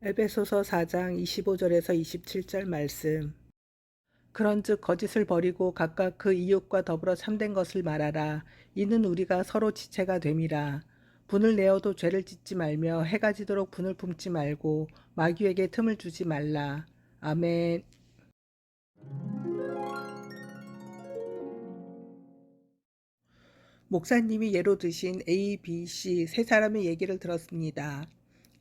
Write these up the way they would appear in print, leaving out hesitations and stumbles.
에베소서 4장 25절에서 27절 말씀. 그런즉 거짓을 버리고 각각 그 이웃과 더불어 참된 것을 말하라. 이는 우리가 서로 지체가 됨이라. 분을 내어도 죄를 짓지 말며 해가 지도록 분을 품지 말고 마귀에게 틈을 주지 말라. 아멘. 목사님이 예로 드신 A, B, C 세 사람의 얘기를 들었습니다.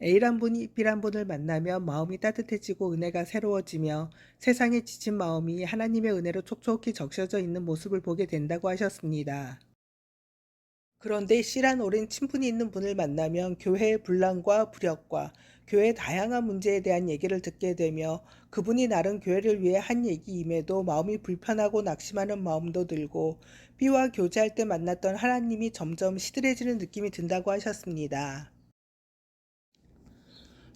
A란 분이 B란 분을 만나면 마음이 따뜻해지고 은혜가 새로워지며 세상에 지친 마음이 하나님의 은혜로 촉촉히 적셔져 있는 모습을 보게 된다고 하셨습니다. 그런데 C란 오랜 친분이 있는 분을 만나면 교회의 분란과 불협과 교회의 다양한 문제에 대한 얘기를 듣게 되며 그분이 나름 교회를 위해 한 얘기임에도 마음이 불편하고 낙심하는 마음도 들고 B와 교제할 때 만났던 하나님이 점점 시들해지는 느낌이 든다고 하셨습니다.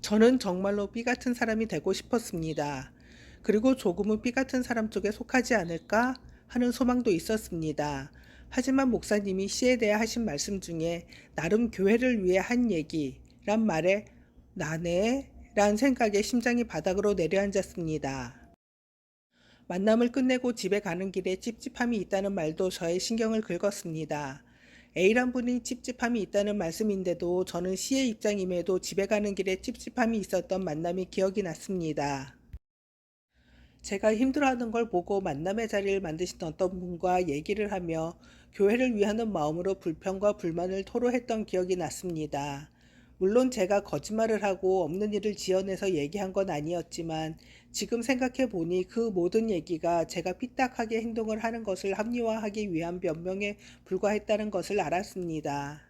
저는 정말로 B 같은 사람이 되고 싶었습니다. 그리고 조금은 B 같은 사람 쪽에 속하지 않을까 하는 소망도 있었습니다. 하지만 목사님이 C에 대해 하신 말씀 중에 나름 교회를 위해 한 얘기란 말에 나네? 란 생각에 심장이 바닥으로 내려앉았습니다. 만남을 끝내고 집에 가는 길에 찝찝함이 있다는 말도 저의 신경을 긁었습니다. A란 분이 찝찝함이 있다는 말씀인데도 저는 C의 입장임에도 집에 가는 길에 찝찝함이 있었던 만남이 기억이 났습니다. 제가 힘들어하는 걸 보고 만남의 자리를 만드신 어떤 분과 얘기를 하며 교회를 위하는 마음으로 불평과 불만을 토로했던 기억이 났습니다. 물론 제가 거짓말을 하고 없는 일을 지어내서 얘기한 건 아니었지만 지금 생각해 보니 그 모든 얘기가 제가 삐딱하게 행동을 하는 것을 합리화하기 위한 변명에 불과했다는 것을 알았습니다.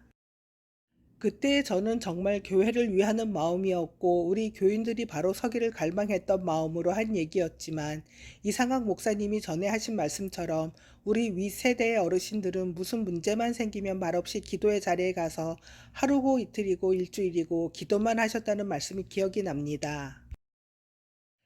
그때 저는 정말 교회를 위하는 마음이었고 우리 교인들이 바로 서기를 갈망했던 마음으로 한 얘기였지만 이상학 목사님이 전에 하신 말씀처럼 우리 윗세대의 어르신들은 무슨 문제만 생기면 말없이 기도의 자리에 가서 하루고 이틀이고 일주일이고 기도만 하셨다는 말씀이 기억이 납니다.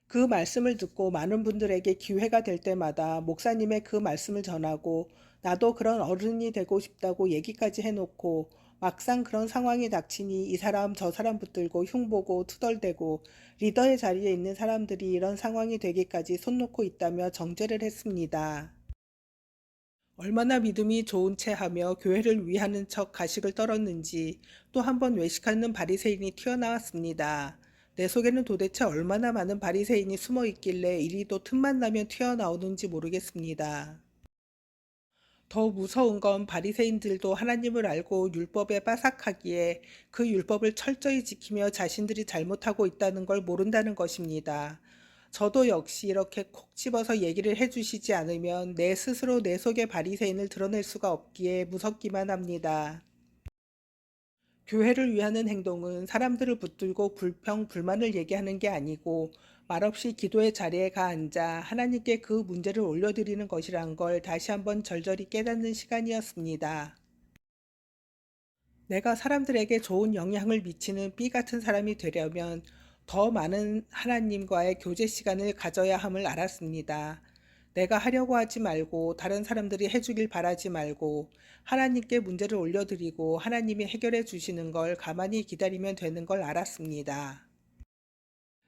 그 말씀을 듣고 많은 분들에게 기회가 될 때마다 목사님의 그 말씀을 전하고 나도 그런 어른이 되고 싶다고 얘기까지 해놓고 막상 그런 상황이 닥치니 이 사람 저 사람 붙들고 흉보고 투덜대고 리더의 자리에 있는 사람들이 이런 상황이 되기까지 손 놓고 있다며 정죄를 했습니다. 얼마나 믿음이 좋은 채 하며 교회를 위하는 척 가식을 떨었는지 또 한 번 외식하는 바리새인이 튀어나왔습니다. 내 속에는 도대체 얼마나 많은 바리새인이 숨어 있길래 이리도 틈만 나면 튀어나오는지 모르겠습니다. 더 무서운 건 바리새인들도 하나님을 알고 율법에 빠삭하기에 그 율법을 철저히 지키며 자신들이 잘못하고 있다는 걸 모른다는 것입니다. 저도 역시 이렇게 콕 집어서 얘기를 해주시지 않으면 내 스스로 내 속의 바리새인을 드러낼 수가 없기에 무섭기만 합니다. 교회를 위하는 행동은 사람들을 붙들고 불평, 불만을 얘기하는 게 아니고 말없이 기도의 자리에 가 앉아 하나님께 그 문제를 올려드리는 것이란 걸 다시 한번 절절히 깨닫는 시간이었습니다. 내가 사람들에게 좋은 영향을 미치는 B 같은 사람이 되려면 더 많은 하나님과의 교제 시간을 가져야 함을 알았습니다. 내가 하려고 하지 말고 다른 사람들이 해주길 바라지 말고 하나님께 문제를 올려드리고 하나님이 해결해 주시는 걸 가만히 기다리면 되는 걸 알았습니다.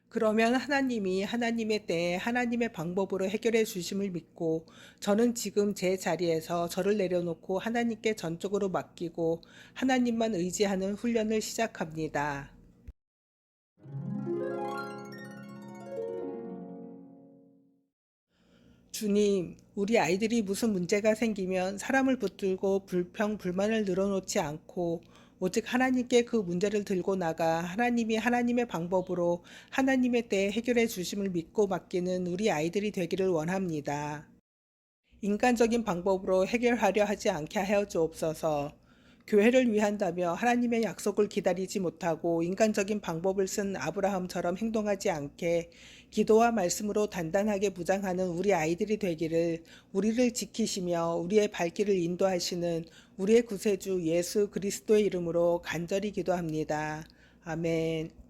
그러면 하나님이 하나님의 때에 하나님의 방법으로 해결해 주심을 믿고 저는 지금 제 자리에서 저를 내려놓고 하나님께 전적으로 맡기고 하나님만 의지하는 훈련을 시작합니다. 주님, 우리 아이들이 무슨 문제가 생기면 사람을 붙들고 불평, 불만을 늘어놓지 않고 오직 하나님께 그 문제를 들고 나가 하나님이 하나님의 방법으로 하나님의 때에 해결해 주심을 믿고 맡기는 우리 아이들이 되기를 원합니다. 인간적인 방법으로 해결하려 하지 않게 하여 주옵소서. 교회를 위한다며 하나님의 약속을 기다리지 못하고 인간적인 방법을 쓴 아브라함처럼 행동하지 않게 기도와 말씀으로 단단하게 무장하는 우리 아이들이 되기를 우리를 지키시며 우리의 발길을 인도하시는 우리의 구세주 예수 그리스도의 이름으로 간절히 기도합니다. 아멘.